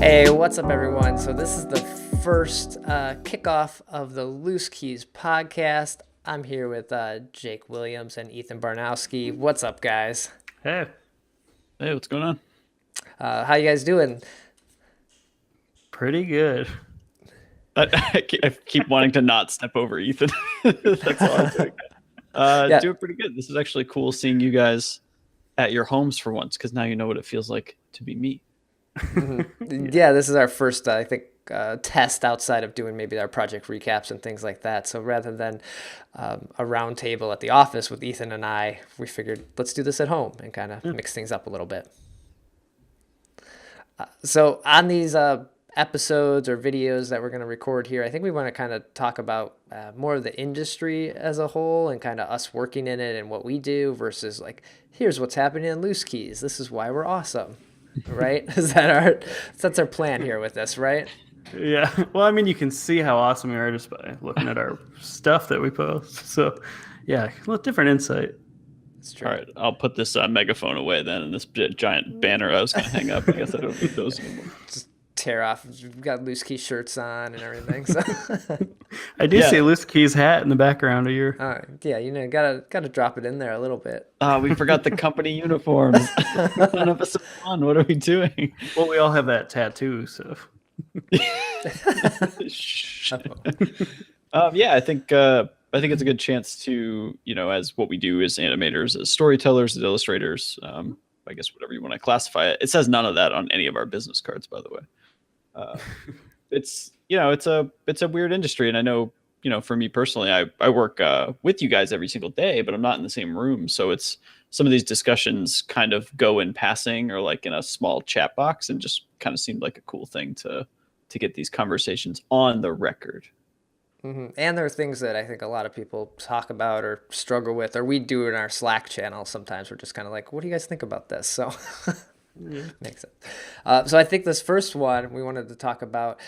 Hey, what's up, everyone? So this is the first kickoff of the Loose Keys podcast. I'm here with Jake Williams and Ethan Barnowski. What's up, guys? Hey, Hey, what's going on? How you guys doing? pretty good. I keep wanting to not step over Ethan. That's all I'm doing. Yeah, Doing pretty good. This is actually cool seeing you guys at your homes for once, because now you know what it feels like to be me. yeah. This is our first, I think, test outside of doing maybe our project recaps and things like that. So rather than a round table at the office with Ethan and I, we figured let's do this at home and kind of mix things up a little bit. So on these episodes or videos that we're going to record here, I think we want to kind of talk about more of the industry as a whole and kind of us working in it and what we do versus like, here's what's happening in Loose Keys. This is why we're awesome, right? That's our plan here with this, right? Yeah. Well, I mean, you can see how awesome we are just by looking at our stuff that we post. So, yeah, a little different insight. It's true. All right, I'll put this megaphone away then, and this giant banner I was going to hang up. I guess I don't need those anymore. Just tear off. We've got Loose Key shirts on and everything. So, I do Yeah. see LooseKeys hat in the background of your. yeah, gotta drop it in there a little bit. We forgot the company uniforms. On episode 1, what are we doing? Well, we all have that tattoo, so. Shh. Yeah, I think it's a good chance to, as what we do as animators, as storytellers, as illustrators, I guess whatever you want to classify it. It says none of that on any of our business cards, by the way. It's a weird industry, and I know, for me personally, I work with you guys every single day, but I'm not in the same room, so it's some of these discussions kind of go in passing or like in a small chat box, and just kind of seemed like a cool thing to get these conversations on the record. And there are things that I think a lot of people talk about or struggle with, or we do in our Slack channel. Sometimes we're just kind of like, what do you guys think about this? So makes sense. So I think this first one we wanted to talk about,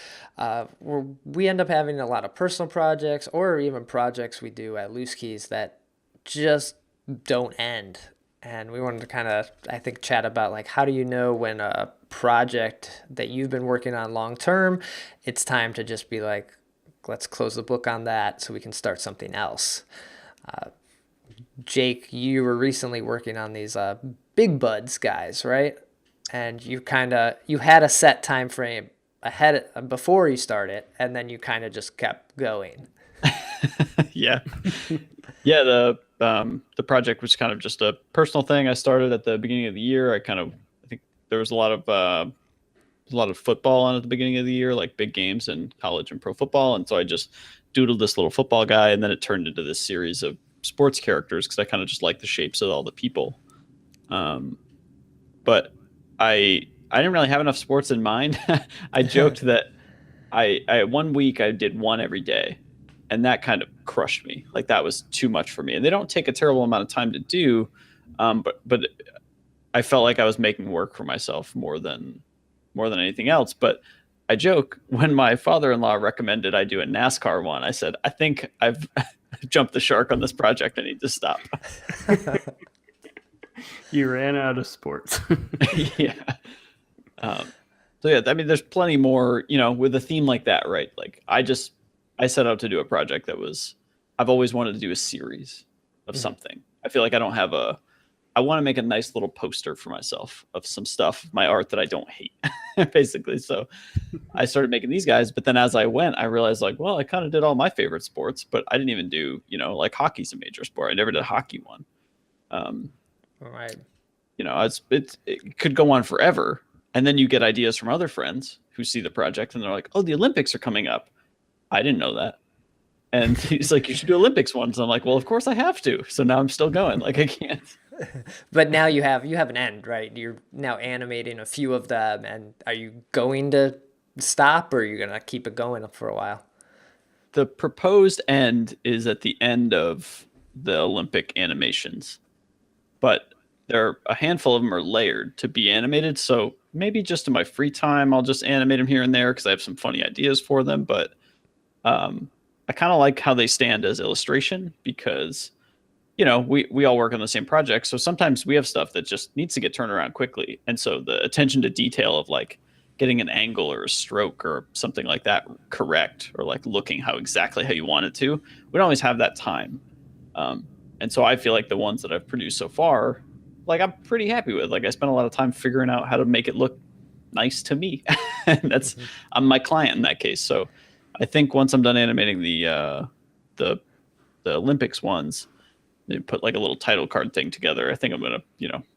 we end up having a lot of personal projects or even projects we do at Loose Keys that just don't end. And we wanted to kind of, I think, chat about like, how do you know when a project that you've been working on long term, it's time to just be like, let's close the book on that so we can start something else. Jake, you were recently working on these Big Buds guys, right? And you had a set time frame before you started, and then you kind of just kept going. Yeah. Yeah, the project was kind of just a personal thing I started at the beginning of the year. I think there was a lot of football on at the beginning of the year, like big games in college and pro football. And so I just doodled this little football guy, and then it turned into this series of sports characters because I kind of just like the shapes of all the people. But I didn't really have enough sports in mind. I joked that I 1 week I did one every day, and that kind of crushed me. Like that was too much for me. And they don't take a terrible amount of time to do, but I felt like I was making work for myself more than anything else. But I joke, when my father-in-law recommended I do a NASCAR one, I said, I think I've jumped the shark on this project. I need to stop. You ran out of sports. Yeah. So yeah, I mean, there's plenty more, with a theme like that, right? Like I set out to do a project that I've always wanted to do a series of something. I feel like I want to make a nice little poster for myself of some stuff, my art that I don't hate, basically. So I started making these guys, but then as I went, I realized like, well, I kind of did all my favorite sports, but I didn't even do, like hockey's a major sport. I never did a hockey one. Right. It could go on forever. And then you get ideas from other friends who see the project and they're like, oh, the Olympics are coming up. I didn't know that. And he's like, you should do Olympics ones. I'm like, well, of course I have to. So now I'm still going. Like I can't. But now you have an end, right? You're now animating a few of them, and are you going to stop, or are you gonna keep it going for a while? The proposed end is at the end of the Olympic animations, but a handful of them are layered to be animated. So maybe just in my free time, I'll just animate them here and there because I have some funny ideas for them. But I kind of like how they stand as illustration because, we all work on the same project. So sometimes we have stuff that just needs to get turned around quickly. And so the attention to detail of like getting an angle or a stroke or something like that correct, or like looking exactly how you want it to. We don't always have that time. And so I feel like the ones that I've produced so far, like I'm pretty happy with. Like I spent a lot of time figuring out how to make it look nice to me. And that's I'm my client in that case. So I think once I'm done animating the Olympics ones, they put like a little title card thing together. I think I'm gonna,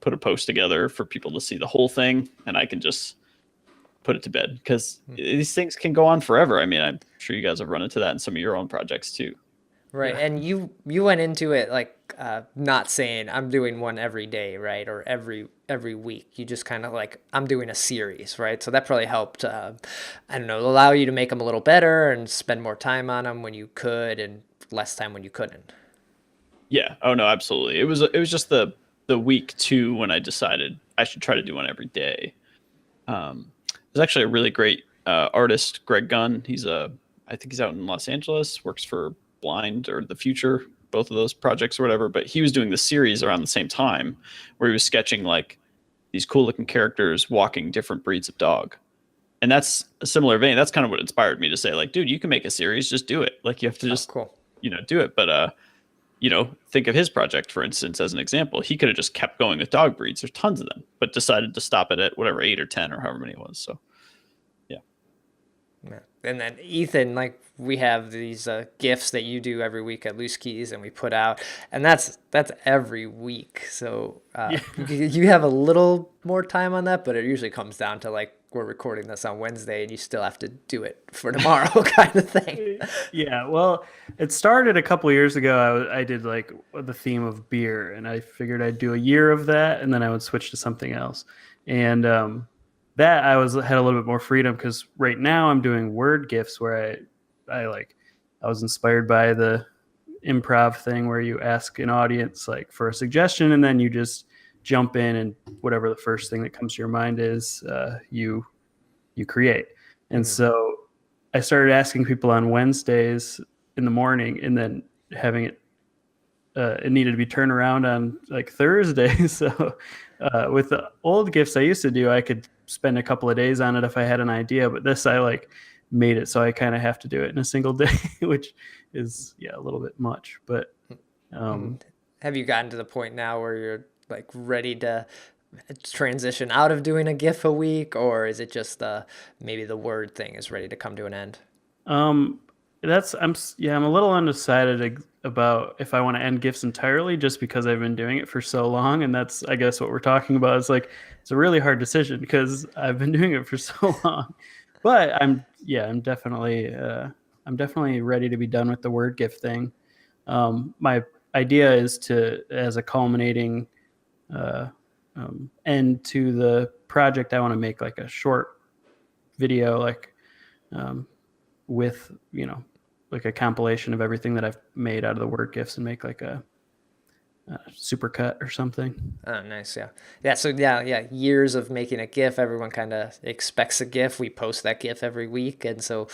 put a post together for people to see the whole thing, and I can just put it to bed, because these things can go on forever. I mean, I'm sure you guys have run into that in some of your own projects too. Right. Yeah. And you went into it like not saying I'm doing one every day, right? Or every week. You just kind of like, I'm doing a series, right? So that probably helped, I don't know, allow you to make them a little better and spend more time on them when you could and less time when you couldn't. Yeah. Oh no, absolutely. It was just the week 2 when I decided I should try to do one every day. There's actually a really great artist, Greg Gunn. I think he's out in Los Angeles, works for Blind or The Future, both of those projects or whatever. But he was doing the series around the same time, where he was sketching like these cool looking characters walking different breeds of dog. And that's a similar vein. That's kind of what inspired me to say, like, dude, you can make a series, just do it. Like, you have to just, cool. Do it. But, think of his project, for instance, as an example. He could have just kept going with dog breeds. There's tons of them, but decided to stop it at whatever, 8 or 10 or however many it was. So, yeah. And then Ethan, like, we have these gifts that you do every week at LooseKeys, and we put out, and that's every week. So you have a little more time on that, but it usually comes down to like, we're recording this on Wednesday and you still have to do it for tomorrow kind of thing. Yeah, well, it started a couple of years ago. I did like the theme of beer, and I figured I'd do a year of that, and then I would switch to something else. And that had a little bit more freedom, because right now I'm doing word gifts where I was inspired by the improv thing where you ask an audience like for a suggestion, and then you just jump in, and whatever the first thing that comes to your mind is, you create. And so I started asking people on Wednesdays in the morning, and then having it needed to be turned around on like Thursday. So with the old gifts I used to do, I could spend a couple of days on it if I had an idea, but this I like made it so I kind of have to do it in a single day, which is a little bit much. But have you gotten to the point now where you're like ready to transition out of doing a GIF a week, or is it just maybe the word thing is ready to come to an end? I'm a little undecided about if I want to end GIFs entirely, just because I've been doing it for so long. And that's, I guess, what we're talking about. It's like, it's a really hard decision because I've been doing it for so long. But I'm definitely ready to be done with the word GIF thing. My idea is to, as a culminating end to the project, I want to make like a short video, like with like a compilation of everything that I've made out of the word GIFs, and make like a supercut or something. Oh, nice. Yeah. So years of making a GIF. Everyone kind of expects a GIF. We post that GIF every week, and so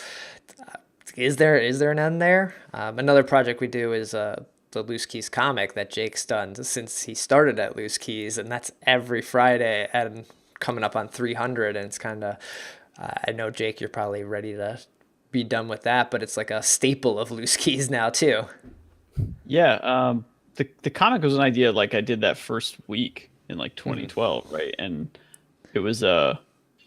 is there an end there? Another project we do is the LooseKeys comic that Jake's done since he started at LooseKeys, and that's every Friday and coming up on 300. And it's kind of, I know, Jake, you're probably ready to be done with that, but it's like a staple of LooseKeys now too. Yeah. The comic was an idea, like I did that first week in like 2012, right? And it was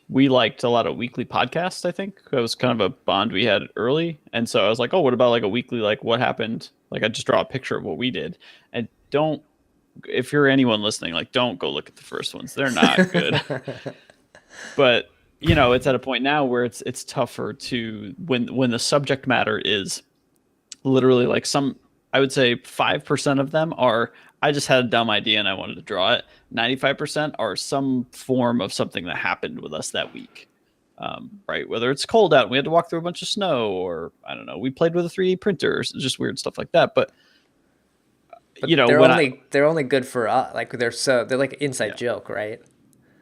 we liked a lot of weekly podcasts. I think that was kind of a bond we had early, and so I was like, oh, what about like a weekly, like what happened? Like I just draw a picture of what we did. And if you're anyone listening, like don't go look at the first ones. They're not good. But it's at a point now where it's tougher to, when the subject matter is literally like I would say 5% of them are, I just had a dumb idea and I wanted to draw it. 95% are some form of something that happened with us that week. Right. Whether it's cold out and we had to walk through a bunch of snow, or I don't know, we played with a 3D printer, or just weird stuff like that. But they're only good for us. Like they're like an inside joke, right?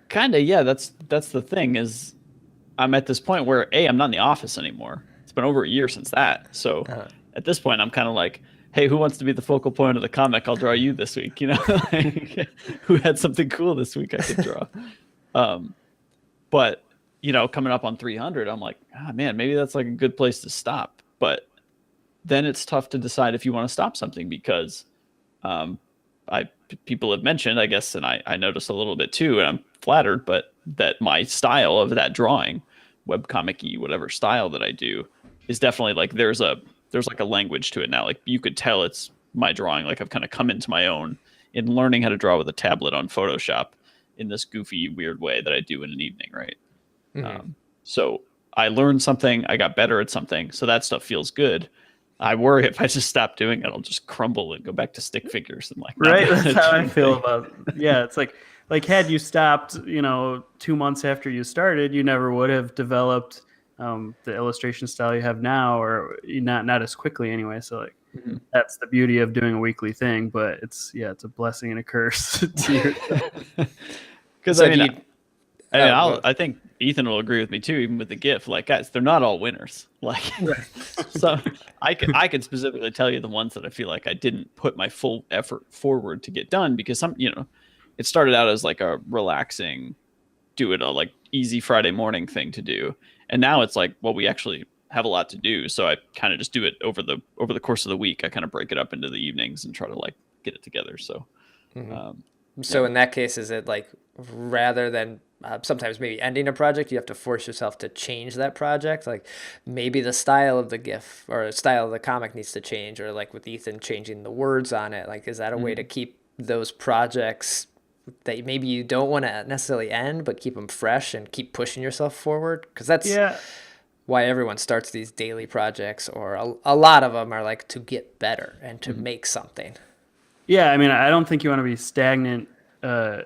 Kind of. Yeah. That's the thing, is I'm at this point where I'm not in the office anymore. It's been over a year since that. So at this point, I'm kind of like, hey, who wants to be the focal point of the comic? I'll draw you this week. Like, who had something cool this week I could draw. But coming up on 300, I'm like, man, maybe that's like a good place to stop. But then it's tough to decide if you want to stop something because um, people have mentioned, I guess, and I noticed a little bit too, and I'm flattered, but that my style of that drawing, webcomic-y, whatever style that I do, is definitely like there's like a language to it now. Like you could tell it's my drawing. Like I've kind of come into my own in learning how to draw with a tablet on Photoshop in this goofy, weird way that I do in an evening, right? So I learned something, I got better at something, so that stuff feels good. I worry if I just stop doing it, I'll just crumble and go back to stick figures and like. Right, that's how I feel about. Yeah, it's like had you stopped, 2 months after you started, you never would have developed the illustration style you have now, or not as quickly anyway. So like, that's the beauty of doing a weekly thing. But it's a blessing and a curse to your. Because I think Ethan will agree with me too, even with the GIF. Like, guys, they're not all winners. Like, so I can specifically tell you the ones that I feel like I didn't put my full effort forward to get done because it started out as like a relaxing, do it a like easy Friday morning thing to do, and now it's like, well, we actually have a lot to do, so I kind of just do it over the course of the week. I kind of break it up into the evenings and try to like get it together. So. So in that case, is it like rather than sometimes maybe ending a project, you have to force yourself to change that project? Like maybe the style of the GIF or the style of the comic needs to change, or like with Ethan changing the words on it. Like, is that a way to keep those projects that maybe you don't want to necessarily end, but keep them fresh and keep pushing yourself forward? Because that's why everyone starts these daily projects, or a lot of them are like to get better and to make something. Yeah, I mean, I don't think you want to be stagnant. The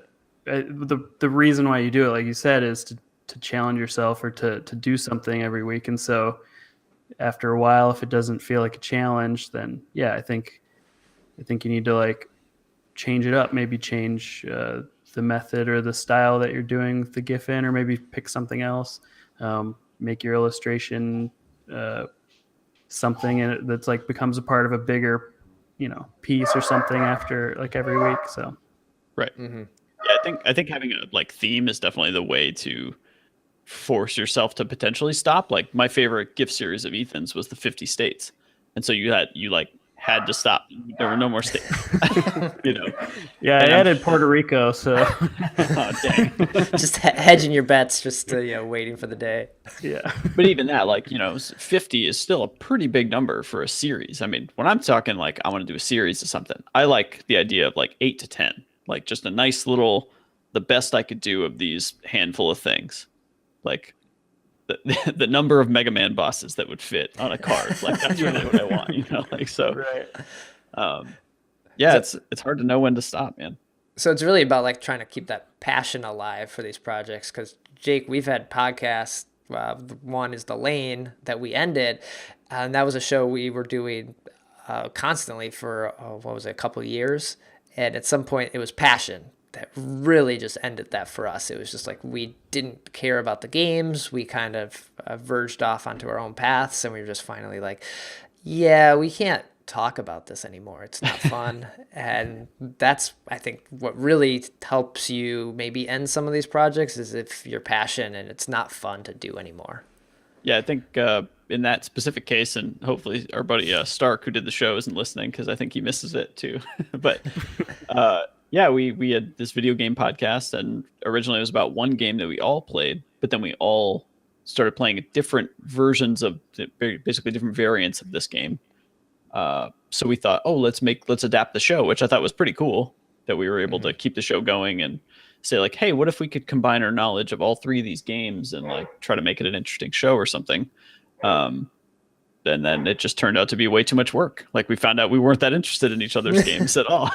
reason why you do it, like you said, is to challenge yourself or to do something every week. And so after a while, if it doesn't feel like a challenge, then I think you need to like change it up, maybe change the method or the style that you're doing the GIF in, or maybe pick something else, make your illustration something that's like becomes a part of a bigger piece or something after like every week. So right. Yeah, I think having a like theme is definitely the way to force yourself to potentially stop. Like my favorite GIF series of Ethan's was the 50 states, and so you had to stop. There were no more states. Yeah, I added Puerto Rico, so oh, dang. Just hedging your bets, just waiting for the day. Yeah. But even that, 50 is still a pretty big number for a series. I mean, when I'm talking like I want to do a series of something, I like the idea of like 8 to 10, like just a nice little, the best I could do of these handful of things, like the number of Mega Man bosses that would fit on a card. Like that's really what I want, so. Right. It's hard to know when to stop, man. So it's really about like trying to keep that passion alive for these projects. Because Jake, we've had podcasts. One is The Lane that we ended, and that was a show we were doing constantly for a couple of years. And at some point, it was passion that really just ended that for us. It was just like we didn't care about the games. We kind of verged off onto our own paths, and we were just finally like, we can't talk about this anymore. It's not fun. And that's, I think, what really helps you maybe end some of these projects is if your passion and it's not fun to do anymore. Yeah, I think in that specific case, and hopefully our buddy Stark, who did the show, isn't listening because I think he misses it too. But we had this video game podcast, and originally it was about one game that we all played, but then we all started playing different versions of basically different variants of this game. So we thought, let's adapt the show, which I thought was pretty cool that we were able to keep the show going and say like, hey, what if we could combine our knowledge of all three of these games and like try to make it an interesting show or something. And then it just turned out to be way too much work. Like we found out we weren't that interested in each other's games at all.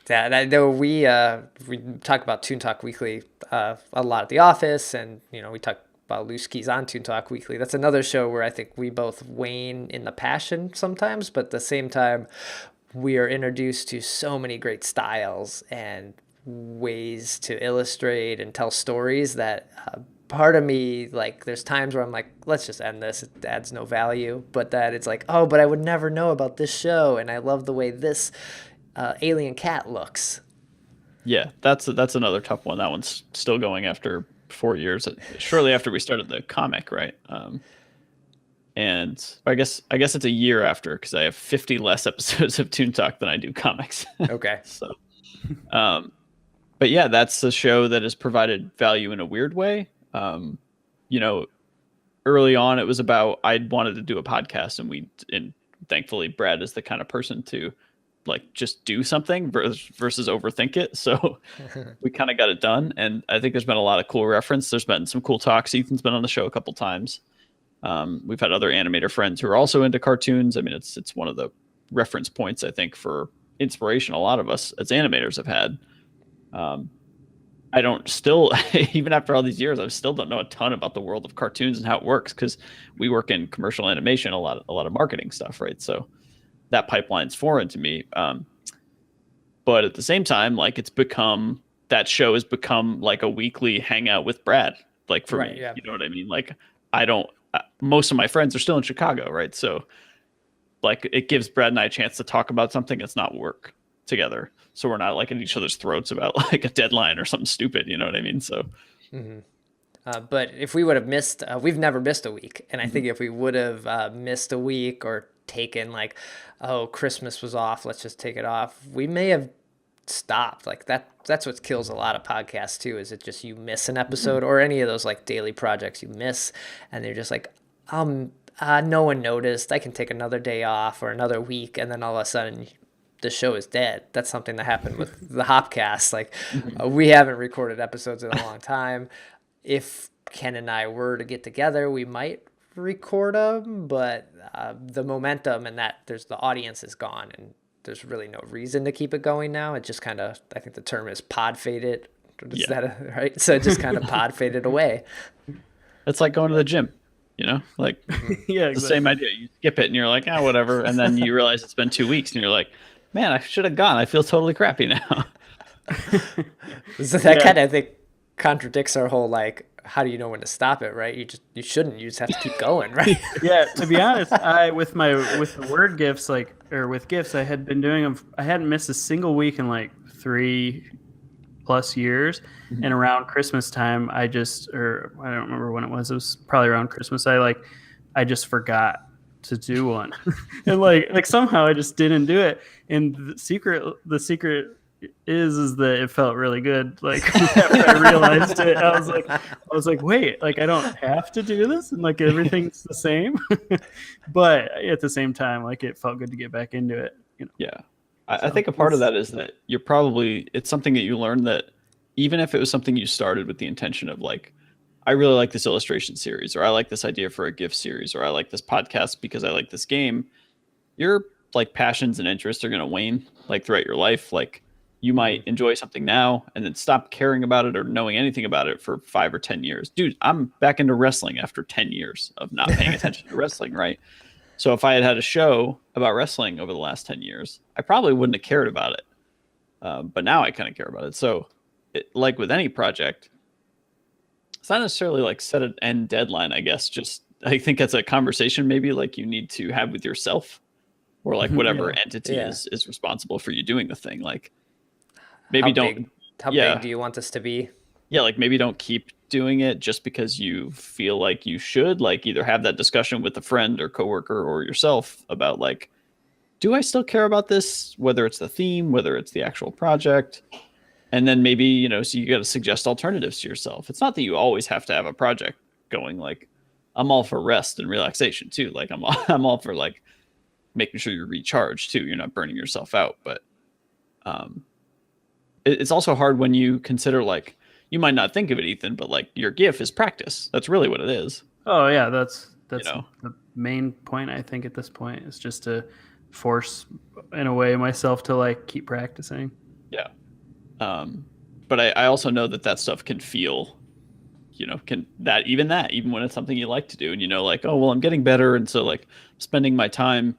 I know we talk about Toon Talk Weekly a lot at the office, and we talk about Loose Keys on Toon Talk Weekly. That's another show where I think we both wane in the passion sometimes, but at the same time, we are introduced to so many great styles and ways to illustrate and tell stories that part of me, like, there's times where I'm like, let's just end this. It adds no value. But that it's like, but I would never know about this show, and I love the way this alien cat looks. Yeah, that's another tough one. That one's still going after 4 years, shortly after we started the comic, right? And I guess it's a year after, because I have 50 less episodes of Toon Talk than I do comics. Okay. So, but yeah, that's a show that has provided value in a weird way. You know, early on, it was about I wanted to do a podcast, and thankfully Brad is the kind of person to like just do something versus overthink it. So we kind of got it done, and I think there's been a lot of cool reference. There's been some cool talks. Ethan's been on the show a couple times. We've had other animator friends who are also into cartoons. I mean, it's one of the reference points, I think, for inspiration a lot of us as animators have had. I don't still, even after all these years, I still don't know a ton about the world of cartoons and how it works, because we work in commercial animation, a lot of marketing stuff, right? So that pipeline's foreign to me. But at the same time, like that show has become like a weekly hangout with Brad, like for me, yeah. You know what I mean? Like most of my friends are still in Chicago, right? So like it gives Brad and I a chance to talk about something that's not work together. So we're not like at each other's throats about like a deadline or something stupid, you know what I mean? So, but if we would have missed, we've never missed a week. And I think if we would have missed a week or taken like, oh, Christmas was off, let's just take it off, we may have stopped. Like that's what kills a lot of podcasts too, is it just you miss an episode or any of those like daily projects you miss, and they're just like, no one noticed, I can take another day off or another week, and then all of a sudden the show is dead. That's something that happened with the Hopcast. Like we haven't recorded episodes in a long time. If Ken and I were to get together, we might record them, but the momentum and that the audience is gone, and there's really no reason to keep it going now. It just kind of, I think the term is pod faded. Is that right? So it just kind of pod faded away. It's like going to the gym, you know, like yeah, the same idea. You skip it and you're like, whatever. And then you realize it's been 2 weeks and you're like, man, I should have gone. I feel totally crappy now. So that kind of, I think, contradicts our whole like, how do you know when to stop it, right? You shouldn't. You just have to keep going, right? Yeah. To be honest, with the word gifts, with gifts, I had been doing them. I hadn't missed a single week in like 3+ years. Mm-hmm. And around Christmas time, I don't remember when it was. It was probably around Christmas. I just forgot to do one, and like somehow I just didn't do it. And the secret is that it felt really good. Like after I realized it, I was like, wait, like I don't have to do this, and like everything's the same. But at the same time, like it felt good to get back into it. You know? Yeah, I think a part of that is that it's something that you learn, that even if it was something you started with the intention of like, I really like this illustration series, or I like this idea for a gift series, or I like this podcast because I like this game, your like passions and interests are going to wane like throughout your life. Like you might enjoy something now and then stop caring about it or knowing anything about it for 5 or 10 years. Dude, I'm back into wrestling after 10 years of not paying attention to wrestling, right? So if I had a show about wrestling over the last 10 years, I probably wouldn't have cared about it. But now I kind of care about it. So like with any project, it's not necessarily like set an end deadline, I guess. Just, I think that's a conversation maybe like you need to have with yourself, or like whatever entity is responsible for you doing the thing. Like maybe how big do you want this to be? Yeah. Like maybe don't keep doing it just because you feel like you should. Like either have that discussion with a friend or coworker or yourself about like, do I still care about this? Whether it's the theme, whether it's the actual project. And then maybe, you know, so you got to suggest alternatives to yourself. It's not that you always have to have a project going. Like I'm all for rest and relaxation too. Like I'm all for like making sure you're recharged too. You're not burning yourself out. But it's also hard when you consider like, you might not think of it, Ethan, but like your gift is practice. That's really what it is. Oh yeah. That's the main point. I think at this point is just to force in a way myself to like keep practicing. Yeah. But I also know that stuff can feel, even when it's something you like to do, and you know, like, oh, well, I'm getting better. And so like spending my time,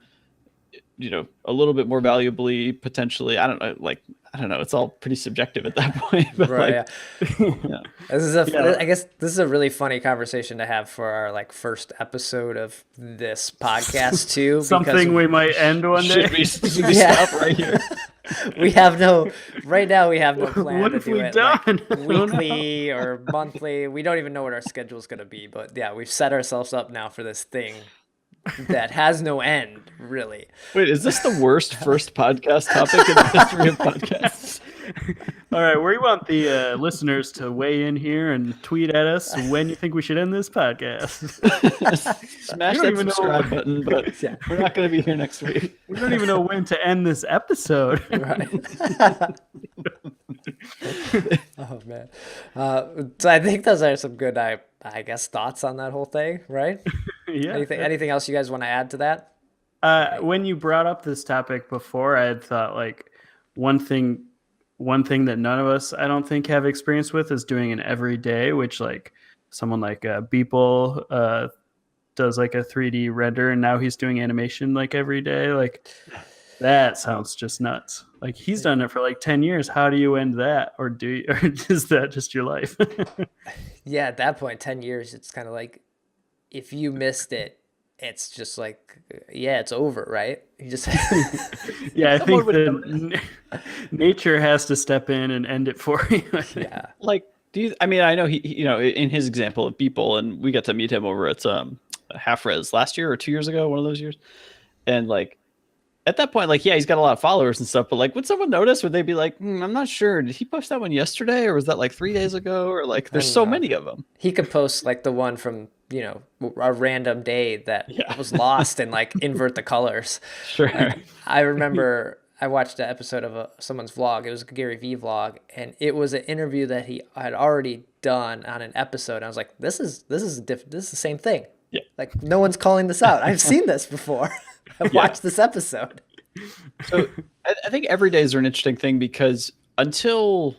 you know, a little bit more valuably, potentially, I don't know, like I don't know. It's all pretty subjective at that point. But Right. like, Yeah. yeah. This is a, Yeah. I guess this is a really funny conversation to have for our like first episode of this podcast too. Something we might end one day. Should we Yeah. stop right here? We have no, right now we have no plan What to have do we it done? like weekly or monthly. We don't even know what our schedule is going to be, but yeah, we've set ourselves up now for this thing that has no end, really. Wait, is this the worst first podcast topic in the history of podcasts? All right, we want the listeners to weigh in here and tweet at us when you think we should end this podcast. Smash We don't that even know- subscribe button, but Yeah. we're not going to be here next week. We don't even know when to end this episode. Right. Oh man. So I think those are some good, I guess, thoughts on that whole thing, right? Yeah. Anything else you guys want to add to that? When you brought up this topic before, I had thought like one thing that none of us, I don't think, have experience with is doing an everyday, which like someone like Beeple does like a 3D render, and now he's doing animation like every day. Like that sounds just nuts. Like he's done it for like 10 years. How do you end that? Or is that just your life? Yeah, at that point, 10 years, it's kind of like if you missed it, it's just like, yeah, it's over, right? You just Yeah, I think Someone nature has to step in and end it for you. yeah. Like, I mean, I know he, in his example of Beeple, and we got to meet him over at Half Res last year or 2 years ago, one of those years. And like, at that point, like, yeah, he's got a lot of followers and stuff, but like, would someone notice? Would they be like, I'm not sure. Did he post that one yesterday, or was that like 3 days ago? Or like, there's so many of them. He could post like the one from, a random day that was lost and like invert the colors. Sure. I remember I watched an episode of someone's vlog. It was a Gary Vee vlog, and it was an interview that he had already done on an episode. And I was like, this is the same thing. Yeah. Like no one's calling this out. I've seen this before. I've watched this episode. So I think every days are an interesting thing because until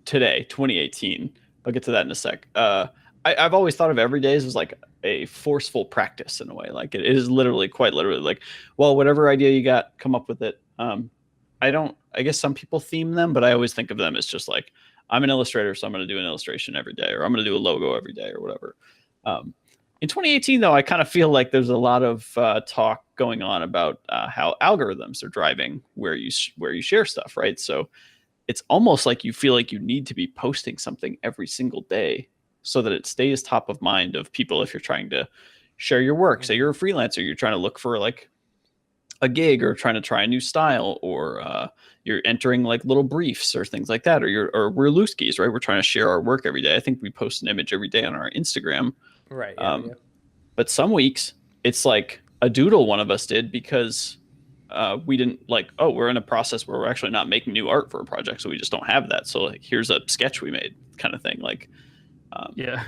today, 2018, I'll get to that in a sec. I've always thought of every days as like a forceful practice in a way. Like it is literally, quite literally, like, well, whatever idea you got, come up with it. I guess some people theme them, but I always think of them as just like, I'm an illustrator, so I'm going to do an illustration every day, or I'm going to do a logo every day, or whatever. In 2018, though, I kind of feel like there's a lot of talk going on about how algorithms are driving where you share stuff, right? So it's almost like you feel like you need to be posting something every single day so that it stays top of mind of people if you're trying to share your work. Say you're a freelancer, you're trying to look for like a gig or trying to try a new style, or you're entering like little briefs or things like that, or we're LooseKeys, right? We're trying to share our work every day. I think we post an image every day on our Instagram. Right. Yeah, But some weeks it's like a doodle one of us did because we didn't like, oh, we're in a process where we're actually not making new art for a project, so we just don't have that. So like, here's a sketch we made, kind of thing. Like, yeah.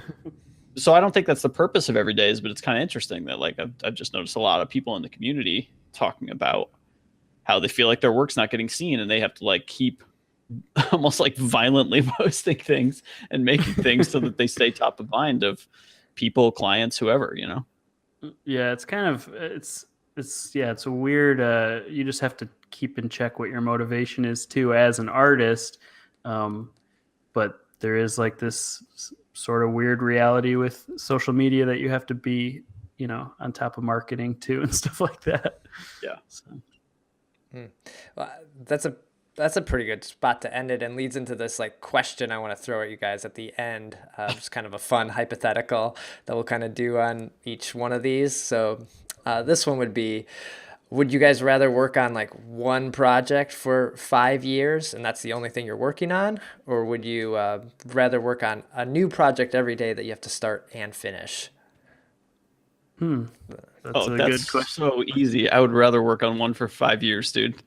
So I don't think that's the purpose of every days, but it's kind of interesting that like I've just noticed a lot of people in the community talking about how they feel like their work's not getting seen, and they have to like keep almost like violently posting things and making things so that they stay top of mind of people, clients, whoever, Yeah, it's kind of it's a weird. You just have to keep in check what your motivation is too as an artist, but there is like this sort of weird reality with social media that you have to be, on top of marketing too and stuff like that. Yeah. So. Well, that's a pretty good spot to end it, and leads into this like question I want to throw at you guys at the end. Just kind of a fun hypothetical that we'll kind of do on each one of these. So this one would be, would you guys rather work on like one project for 5 years and that's the only thing you're working on? Or would you rather work on a new project every day that you have to start and finish? That's a good question. So easy. I would rather work on one for 5 years, dude.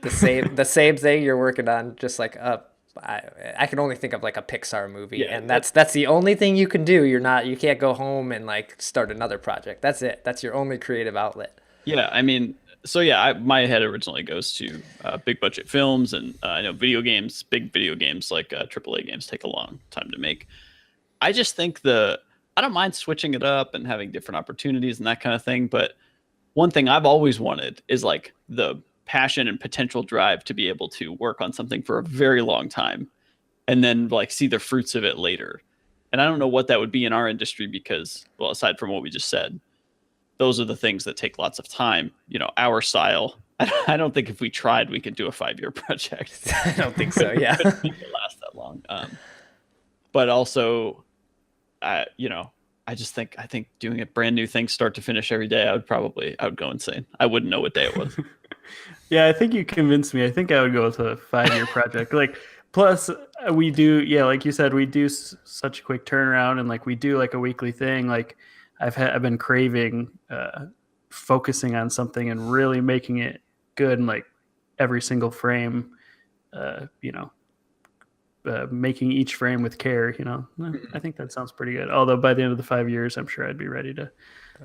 The same thing you're working on, just like I can only think of like a Pixar movie, and that's the only thing you can do. You can't go home and like start another project. That's it. That's your only creative outlet. Yeah, I mean, so yeah, my head originally goes to big budget films, and I know big video games like AAA games take a long time to make. I just think I don't mind switching it up and having different opportunities and that kind of thing. But one thing I've always wanted is like the passion and potential drive to be able to work on something for a very long time and then like see the fruits of it later. And I don't know what that would be in our industry because, well, aside from what we just said, those are the things that take lots of time. You know, our style, I don't think if we tried, we could do a 5-year project. I don't think so. Yeah. Couldn't make it last that long. But also, you know, I think doing a brand new thing start to finish every day, I would go insane. I wouldn't know what day it was. Yeah, I think you convinced me. I think I would go with a 5-year project. Like, plus we do, yeah, like you said, we do such a quick turnaround, and like we do like a weekly thing. Like I've been craving focusing on something and really making it good, and like every single frame, you know, making each frame with care. You know, I think that sounds pretty good. Although by the end of the 5 years, I'm sure I'd be ready to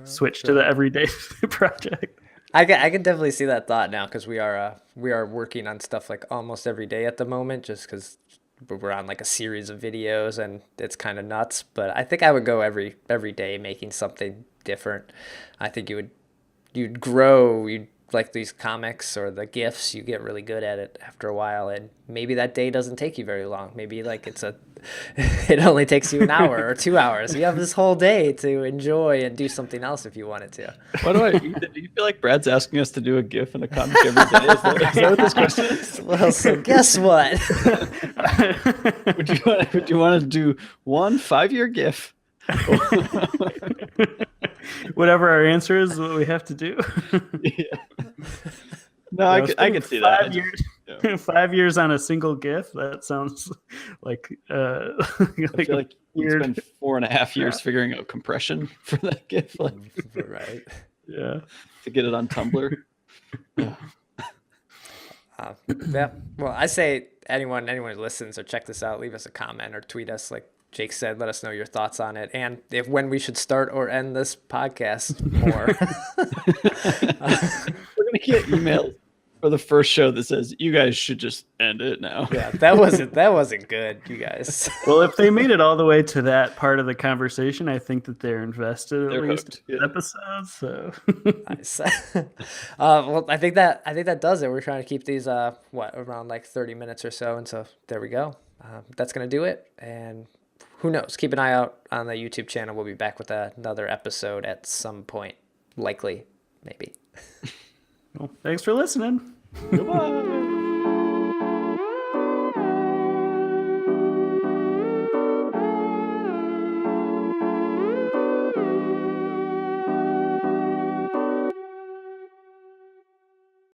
switch to the everyday project. I can definitely see that thought now, because we are working on stuff like almost every day at the moment, just because we're on like a series of videos and it's kind of nuts. But I think I would go every day making something different. I think you'd grow. You'd like these comics or the GIFs, you get really good at it after a while, and maybe that day doesn't take you very long. Maybe like it only takes you an hour or 2 hours. You have this whole day to enjoy and do something else if you wanted to. Do you feel like Brad's asking us to do a GIF and a comic every day? Is that what this question is? Well, so guess what? Would you want to do one 5-year GIF? Whatever our answer is what we have to do. Yeah. No, I could see that. 5 years on a single GIF. That sounds like I feel like you spent 4.5 years figuring out compression for that GIF, like, right? Yeah, to get it on Tumblr. Yeah. Well, I say anyone who listens or check this out, leave us a comment or tweet us, like Jake said. Let us know your thoughts on it, and when we should start or end this podcast more. We're gonna get emails for the first show that says you guys should just end it now. Yeah, that wasn't good, you guys. Well, if they made it all the way to that part of the conversation, I think that they're invested at least in episodes. So nice. Well, I think that does it. We're trying to keep these around like 30 minutes or so, and so there we go. That's gonna do it, and who knows? Keep an eye out on the YouTube channel. We'll be back with another episode at some point, likely, maybe. Well, thanks for listening. Goodbye.